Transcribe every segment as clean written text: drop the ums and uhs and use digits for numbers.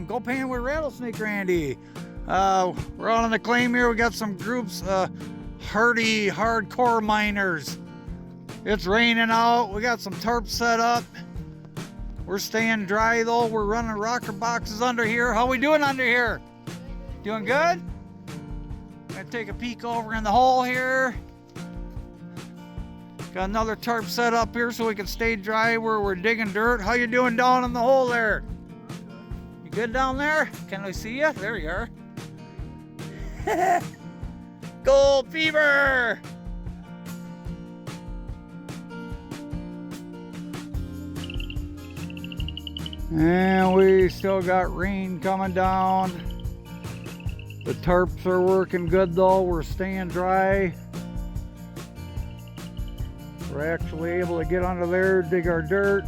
from Goldpanning with Rattlesnake Randy. We're out on the claim here. We got some groups, hardy, hardcore miners. It's raining out. We got some tarps set up. We're staying dry though. We're running rocker boxes under here. How we doing under here? Doing good? Gonna take a peek over in the hole here. Got another tarp set up here so we can stay dry where we're digging dirt. How you doing down in the hole there? You good down there? Can we see you? There you are. Gold fever! And we still got rain coming down. The tarps are working good though. We're staying dry. We're actually able to get under there, dig our dirt.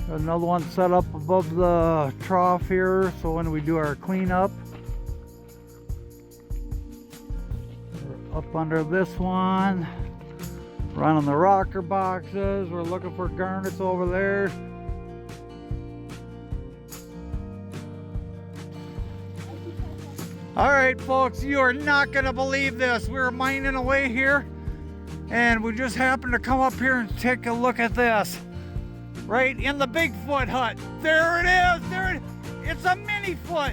Got another one set up above the trough here, so when we do our cleanup, we're up under this one, running the rocker boxes. We're looking for garnets over there. All right, folks, you are not gonna believe this. We're mining away here, and we just happened to come up here and take a look at this. Right in the Bigfoot hut. There it is, there it is. It's a mini foot.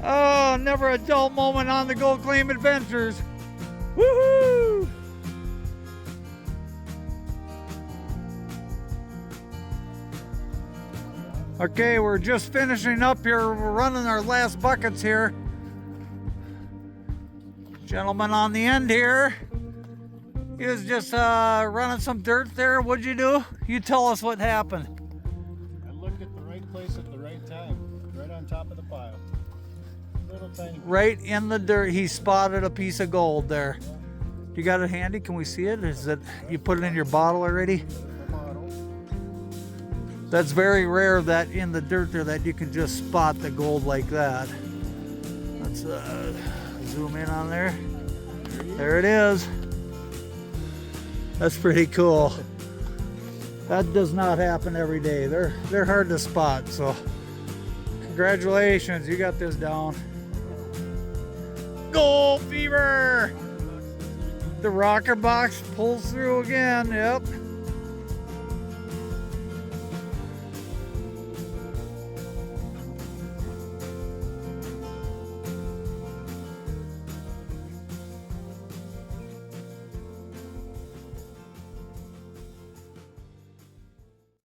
Oh, never a dull moment on the Gold Claim Adventures. Woohoo! Okay, we're just finishing up here. We're running our last buckets here. Gentleman on the end here, he was just running some dirt there. What'd you do? You tell us what happened. I looked at the right place at the right time, right on top of the pile. Little tiny. Right in the dirt, he spotted a piece of gold there. Yeah. You got it handy? Can we see it? Is it, you put it in your bottle already? That's very rare that in the dirt there that you can just spot the gold like that. Let's zoom in on there. There it is. That's pretty cool. That does not happen every day. They're hard to spot, so congratulations, you got this down. Gold fever! The rocker box pulls through again, yep.